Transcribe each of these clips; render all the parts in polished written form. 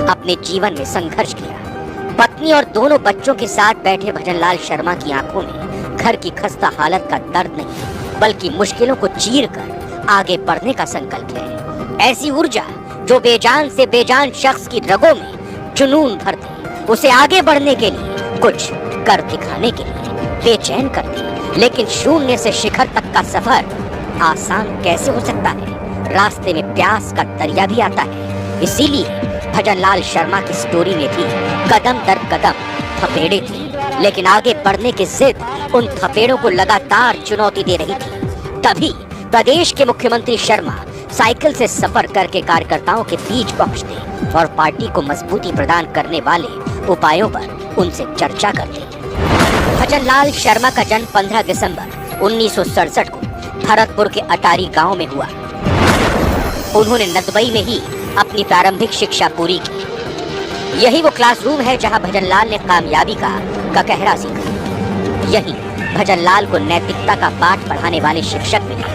अपने जीवन में संघर्ष किया। पत्नी और दोनों बच्चों के साथ बैठे भजनलाल शर्मा की आंखों में घर की खस्ता हालत का दर्द नहीं, बल्कि मुश्किलों को चीर कर आगे बढ़ने का संकल्प है। ऐसी ऊर्जा जो बेजान से बेजान शख्स की रगों में जुनून भर दे, उसे आगे बढ़ने के लिए, कुछ कर दिखाने के लिए बेचैन कर दे। लेकिन शून्य से शिखर तक का सफर आसान कैसे हो सकता है? रास्ते में प्यास का दरिया भी आता है। इसीलिए भजनलाल शर्मा की स्टोरी में भी कदम दर कदम थपेड़े थे, लेकिन आगे बढ़ने की जिद उन थपेड़ों को लगातार चुनौती दे रही थी। तभी प्रदेश के मुख्यमंत्री शर्मा साइकिल से सफर करके कार्यकर्ताओं के बीच पहुंचते और पार्टी को मजबूती प्रदान करने वाले उपायों पर उनसे चर्चा करते। भजनलाल शर्मा का जन्म 15 दिसंबर 1967 को भरतपुर के अटारी गांव में हुआ। उन्होंने नदबई में ही अपनी प्रारंभिक शिक्षा पूरी की। यही वो क्लासरूम है जहां भजनलाल ने कामयाबी का ककहरा सीखा। यही भजनलाल को नैतिकता का पाठ पढ़ाने वाले शिक्षक मिले।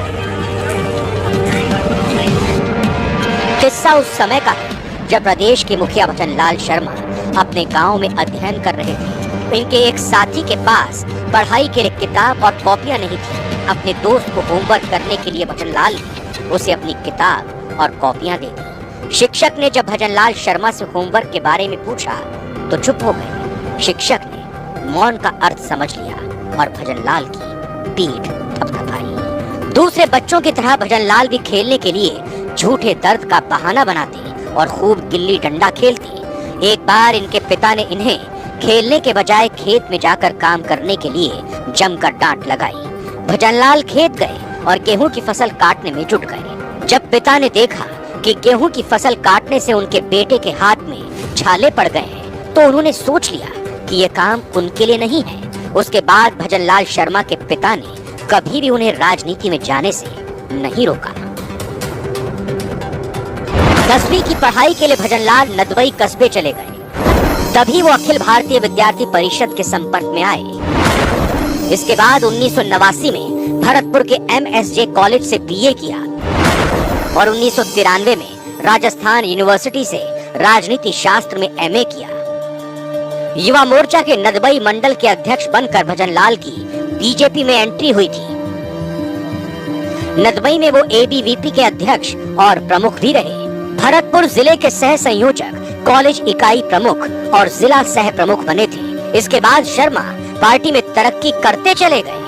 किस्सा उस समय का है जब प्रदेश के मुखिया भजनलाल शर्मा अपने गांव में अध्ययन कर रहे थे। इनके एक साथी के पास पढ़ाई के लिए किताब और कॉपियां नहीं थी। अपने दोस्त को होमवर्क करने के लिए भजनलाल ने उसे अपनी किताब और कॉपियां दे दी। शिक्षक ने जब भजनलाल शर्मा से होमवर्क के बारे में पूछा तो चुप हो गए। शिक्षक ने मौन का अर्थ समझ लिया और भजनलाल की पीठ थपथपाई। दूसरे बच्चों की तरह भजनलाल भी खेलने के लिए झूठे दर्द का बहाना बनाते और खूब गिल्ली डंडा खेलते। एक बार इनके पिता ने इन्हें खेलने के बजाय खेत में जाकर काम करने के लिए जमकर डांट लगाई। भजनलाल खेत गए और गेहूं की फसल काटने में जुट गए। जब पिता ने देखा कि गेहूं की फसल काटने से उनके बेटे के हाथ में छाले पड़ गए हैं, तो उन्होंने सोच लिया कि ये काम उनके लिए नहीं है। उसके बाद भजनलाल शर्मा के पिता ने कभी भी उन्हें राजनीति में जाने से नहीं रोका। 10वीं की पढ़ाई के लिए भजनलाल नदबई कस्बे चले गए। तभी वो अखिल भारतीय विद्यार्थी परिषद के संपर्क में आए। इसके बाद 1989 में भरतपुर के MSJ कॉलेज से BA किया और 1993 में राजस्थान यूनिवर्सिटी से राजनीति शास्त्र में MA किया। युवा मोर्चा के नदबई मंडल के अध्यक्ष बनकर भजनलाल की बीजेपी में एंट्री हुई थी। नदबई में वो ABVP के अध्यक्ष और प्रमुख भी रहे। भरतपुर जिले के सह संयोजक, कॉलेज इकाई प्रमुख और जिला सह प्रमुख बने थे। इसके बाद शर्मा पार्टी में तरक्की करते चले गए।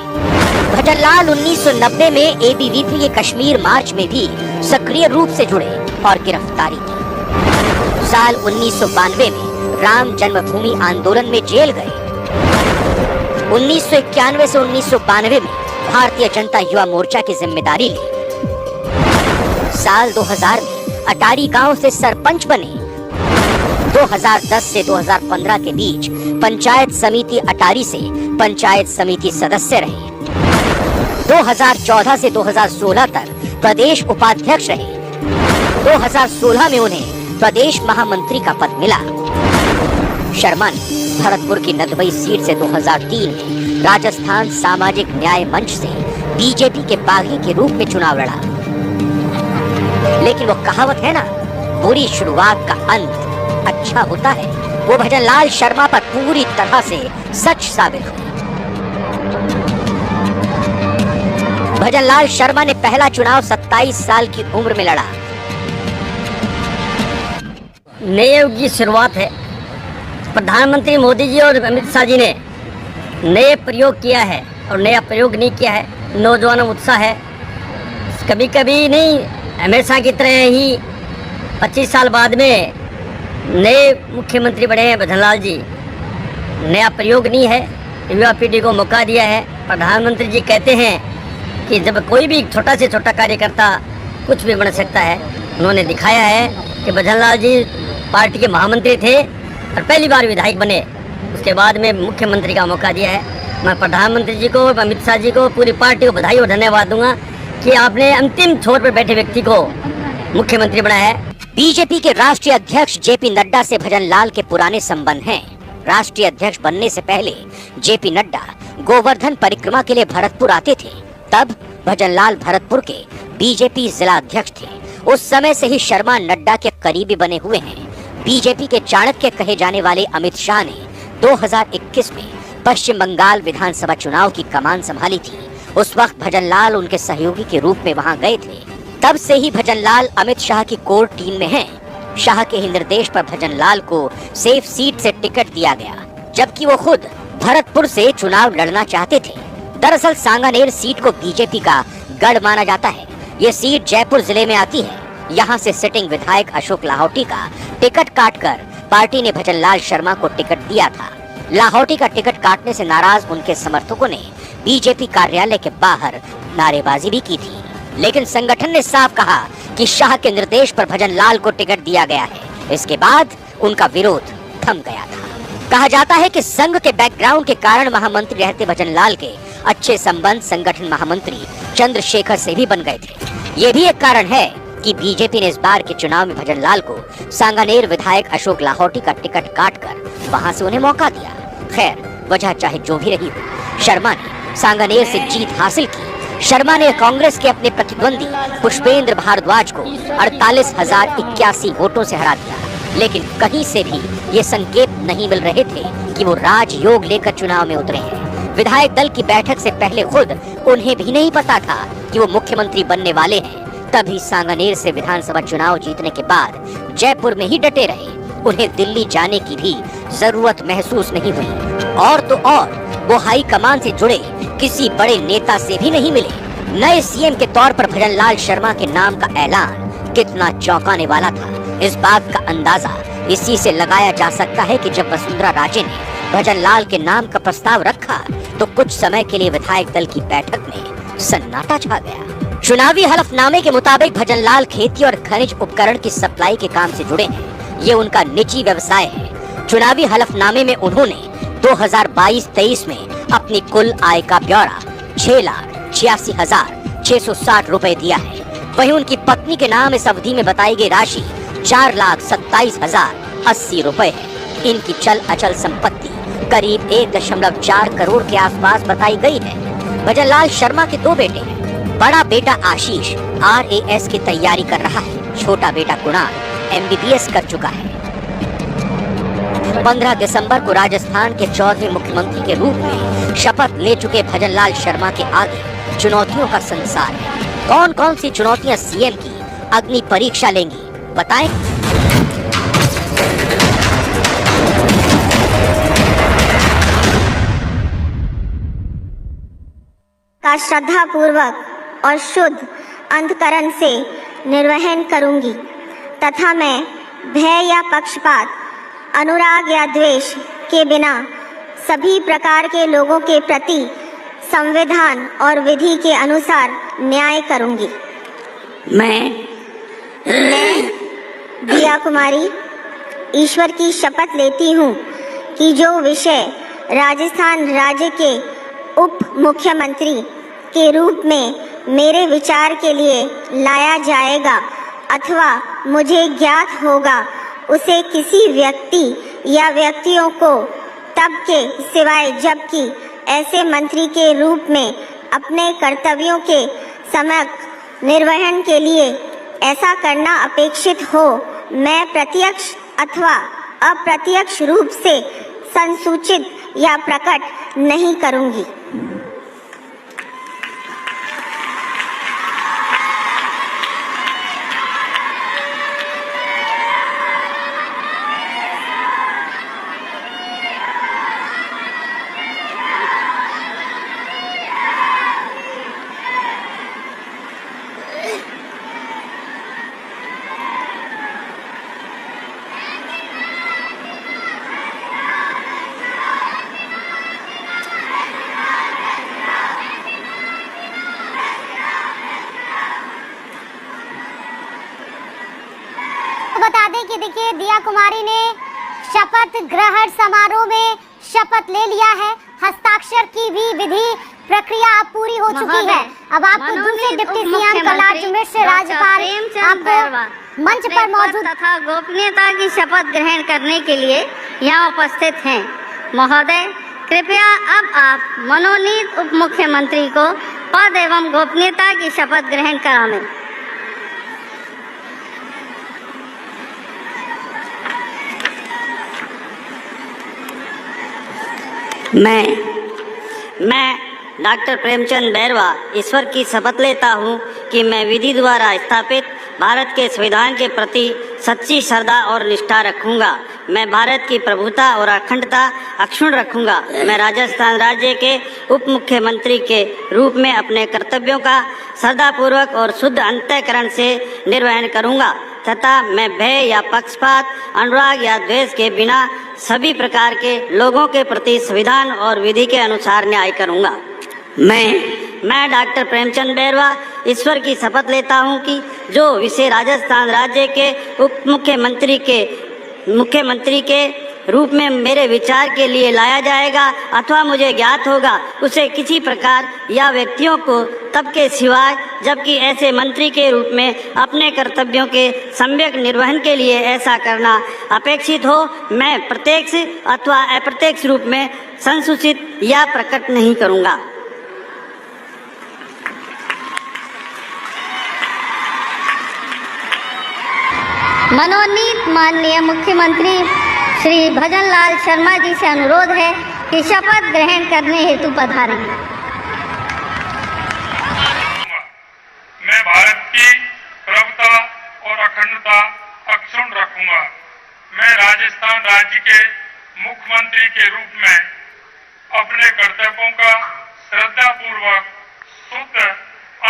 भजनलाल 1990 में ABVP के कश्मीर मार्च में भी सक्रिय रूप से जुड़े और गिरफ्तारी की। साल 1992 में राम जन्मभूमि आंदोलन में जेल गए। 1991 से 1992 में भारतीय जनता युवा मोर्चा की जिम्मेदारी ली। साल 2000 में अटारी गांव से सरपंच बने। 2010 से 2015 के बीच पंचायत समिति अटारी से पंचायत समिति सदस्य रहे। 2014 से 2016 तक प्रदेश उपाध्यक्ष रहे। 2016 में उन्हें प्रदेश महामंत्री का पद मिला। शर्मा ने भरतपुर की नदबई सीट से 2003 में राजस्थान सामाजिक न्याय मंच से बीजेपी के बागी के रूप में चुनाव लड़ा। लेकिन वो कहावत है ना, बुरी शुरुआत का अंत अच्छा होता है, वो भजनलाल शर्मा पर पूरी तरह से सच साबित हुई। भजनलाल शर्मा ने पहला चुनाव 27 साल की उम्र में लड़ा। नए युग की शुरुआत है। प्रधानमंत्री मोदी जी और अमित शाह जी ने नए प्रयोग किया है और नया प्रयोग नहीं किया है। नौजवानों में उत्साह है। कभी कभी नहीं, हमेशा की तरह ही 25 साल बाद में नए मुख्यमंत्री बने हैं भजनलाल जी। नया प्रयोग नहीं है, युवा पीढ़ी को मौका दिया है। प्रधानमंत्री जी कहते हैं कि जब कोई भी छोटा से छोटा कार्यकर्ता कुछ भी बन सकता है। उन्होंने दिखाया है कि भजनलाल जी पार्टी के महामंत्री थे और पहली बार विधायक बने। उसके बाद में मुख्यमंत्री का मौका दिया है। मैं प्रधानमंत्री जी को, अमित शाह जी को, पूरी पार्टी को बधाई और धन्यवाद दूंगा कि आपने अंतिम छोर पर बैठे व्यक्ति को मुख्यमंत्री बनाया है। बीजेपी के राष्ट्रीय अध्यक्ष जेपी नड्डा से भजनलाल के पुराने संबंध हैं। राष्ट्रीय अध्यक्ष बनने से पहले जेपी नड्डा गोवर्धन परिक्रमा के लिए भरतपुर आते थे। तब भजनलाल भरतपुर के बीजेपी जिला अध्यक्ष थे। उस समय से ही शर्मा नड्डा के करीबी बने हुए हैं। बीजेपी के चाणक्य कहे जाने वाले अमित शाह ने 2021 में पश्चिम बंगाल विधानसभा चुनाव की कमान संभाली थी। उस वक्त भजनलाल उनके सहयोगी के रूप में वहां गए थे। तब से ही भजनलाल अमित शाह की कोर टीम में हैं। शाह के ही निर्देश पर भजनलाल को सेफ सीट से टिकट दिया गया, जबकि वो खुद भरतपुर से चुनाव लड़ना चाहते थे। दरअसल सांगानेर सीट को बीजेपी का गढ़ माना जाता है। ये सीट जयपुर जिले में आती है। यहाँ से सिटिंग विधायक अशोक लाहौटी का टिकट काटकर पार्टी ने भजनलाल शर्मा को टिकट दिया था। लाहौटी का टिकट काटने से नाराज उनके समर्थकों ने बीजेपी कार्यालय के बाहर नारेबाजी भी की थी, लेकिन संगठन ने साफ कहा कि शाह के निर्देश पर भजनलाल को टिकट दिया गया है। इसके बाद उनका विरोध थम गया था। कहा जाता है कि संघ के बैकग्राउंड के कारण महामंत्री रहते भजनलाल के अच्छे संबंध संगठन महामंत्री चंद्रशेखर से भी बन गए थे। ये भी एक कारण है कि बीजेपी ने इस बार के चुनाव में भजनलाल को सांगानेर विधायक अशोक लाहौटी का टिकट काटकर वहां से उन्हें मौका दिया। खैर, वजह चाहे जो भी रही हो, शर्मा ने सांगानेर से जीत हासिल की। शर्मा ने कांग्रेस के अपने प्रतिद्वंदी पुष्पेंद्र भारद्वाज को 48,081 वोटों से हरा दिया, लेकिन कहीं से भी ये संकेत नहीं मिल रहे थे कि वो राजयोग लेकर चुनाव में उतरे हैं। विधायक दल की बैठक से पहले खुद उन्हें भी नहीं पता था कि वो मुख्यमंत्री बनने वाले हैं। तभी सांगानेर से विधानसभा चुनाव जीतने के बाद जयपुर में ही डटे रहे। उन्हें दिल्ली जाने की भी जरूरत महसूस नहीं हुई। और तो और वो हाई कमान से जुड़े किसी बड़े नेता से भी नहीं मिले। नए सीएम के तौर पर भजनलाल शर्मा के नाम का ऐलान कितना चौंकाने वाला था, इस बात का अंदाजा इसी से लगाया जा सकता है कि जब वसुंधरा राजे ने भजनलाल के नाम का प्रस्ताव रखा तो कुछ समय के लिए विधायक दल की बैठक में सन्नाटा छा गया। चुनावी हलफनामे के मुताबिक भजनलाल खेती और खनिज उपकरण की सप्लाई के काम से जुड़े हैं। ये उनका निजी व्यवसाय है। चुनावी हलफनामे में उन्होंने 2022-23 में अपनी कुल आय का ब्यौरा 6,86,660 रुपए दिया है। वहीं उनकी पत्नी के नाम इस अवधि में बताई गई राशि 4,27,080 रुपए है। इनकी चल अचल संपत्ति करीब 1.4 करोड़ के आसपास बताई गई है। भजनलाल शर्मा के 2 बेटे हैं। बड़ा बेटा आशीष RAS की तैयारी कर रहा है। छोटा बेटा कुणाल MBBS कर चुका है। 15 दिसंबर को राजस्थान के 4वें मुख्यमंत्री के रूप में शपथ ले चुके भजनलाल शर्मा के आगे चुनौतियों का संसार है। कौन कौन सी चुनौतियां सीएम की अग्नि परीक्षा लेंगी, बताएं। का श्रद्धा पूर्वक और शुद्ध अंतकरण से निर्वहन करूंगी तथा मैं भय या पक्षपात, अनुराग या द्वेष के बिना सभी प्रकार के लोगों के प्रति संविधान और विधि के अनुसार न्याय करूंगी। मैं दिया कुमारी ईश्वर की शपथ लेती हूँ कि जो विषय राजस्थान राज्य के उप मुख्यमंत्री के रूप में मेरे विचार के लिए लाया जाएगा अथवा मुझे ज्ञात होगा, उसे किसी व्यक्ति या व्यक्तियों को तब के सिवाय जबकि ऐसे मंत्री के रूप में अपने कर्तव्यों के समक्ष निर्वहन के लिए ऐसा करना अपेक्षित हो, मैं प्रत्यक्ष अथवा अप्रत्यक्ष रूप से संसूचित या प्रकट नहीं करूंगी। बता दें कि देखिए दिया कुमारी ने शपथ ग्रहण समारोह में शपथ ले लिया है। हस्ताक्षर की भी विधि प्रक्रिया अब पूरी हो चुकी है। अब आपको दूसरे डिप्टी सीएम कलराज मिश्र राज्यपाल आपको मंच पर मौजूद तथा गोपनीयता की शपथ ग्रहण करने के लिए यहाँ उपस्थित हैं। महोदय, कृपया अब आप मनोनीत उप मुख्यमंत्री को पद एवं गोपनीयता की शपथ ग्रहण करावें। मैं डॉक्टर प्रेमचंद बैरवा ईश्वर की शपथ लेता हूँ कि मैं विधि द्वारा स्थापित भारत के संविधान के प्रति सच्ची श्रद्धा और निष्ठा रखूँगा। मैं भारत की प्रभुता और अखंडता अक्षुण्ण रखूँगा। मैं राजस्थान राज्य के उप मुख्यमंत्री के रूप में अपने कर्तव्यों का श्रद्धापूर्वक और शुद्ध अंतःकरण से निर्वहन करूँगा तथा मैं भय या पक्षपात, अनुराग या द्वेष के बिना सभी प्रकार के लोगों के प्रति संविधान और विधि के अनुसार न्याय करूँगा। मैं डॉक्टर प्रेमचंद बैरवा ईश्वर की शपथ लेता हूँ कि जो विषय राजस्थान राज्य के उप मुख्यमंत्री के रूप में मेरे विचार के लिए लाया जाएगा अथवा मुझे ज्ञात होगा उसे किसी प्रकार या व्यक्तियों को तब के सिवाय जबकि ऐसे मंत्री के रूप में अपने कर्तव्यों के सम्यक निर्वहन के लिए ऐसा करना अपेक्षित हो मैं प्रत्यक्ष अथवा अप्रत्यक्ष रूप में संसूचित या प्रकट नहीं करूँगा। मनोनीत माननीय मुख्यमंत्री श्री भजनलाल शर्मा जी से अनुरोध है कि शपथ ग्रहण करने हेतु पधारें। मैं भारत की प्रभुता और अखंडता अक्षुण्ण रखूंगा। मैं राजस्थान राज्य के मुख्यमंत्री के रूप में अपने कर्तव्यों का श्रद्धापूर्वक शुद्ध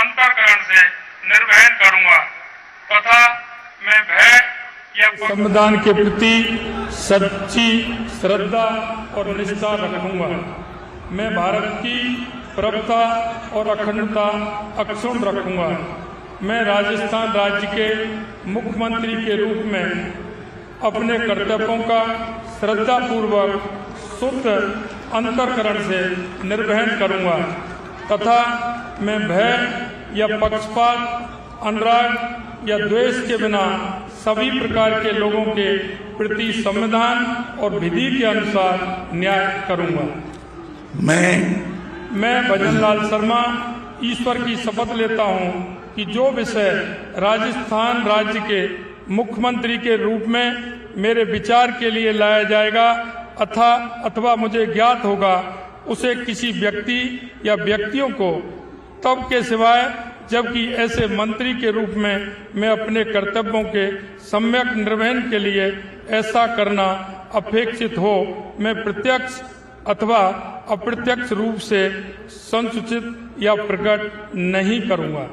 अंतःकरण से निर्वहन करूंगा तथा मैं भय या संविधान के प्रति सच्ची श्रद्धा और निष्ठा रखूंगा। मैं भारत की प्रभुता और अखंडता अक्षुण्ण रखूंगा। मैं राजस्थान राज्य के मुख्यमंत्री के रूप में अपने कर्तव्यों का श्रद्धापूर्वक शुद्ध अंतःकरण से निर्वहन करूंगा तथा मैं भय या पक्षपात, अनुराग या द्वेष के बिना सभी प्रकार के लोगों के प्रति संविधान और विधि के अनुसार न्याय करूंगा। मैं भजनलाल शर्मा ईश्वर की शपथ लेता हूं कि जो विषय राजस्थान राज्य के मुख्यमंत्री के रूप में मेरे विचार के लिए लाया जाएगा अथवा मुझे ज्ञात होगा उसे किसी व्यक्ति या व्यक्तियों को तब के सिवाय जबकि ऐसे मंत्री के रूप में मैं अपने कर्तव्यों के सम्यक निर्वहन के लिए ऐसा करना अपेक्षित हो मैं प्रत्यक्ष अथवा अप्रत्यक्ष रूप से संसूचित या प्रकट नहीं करूंगा।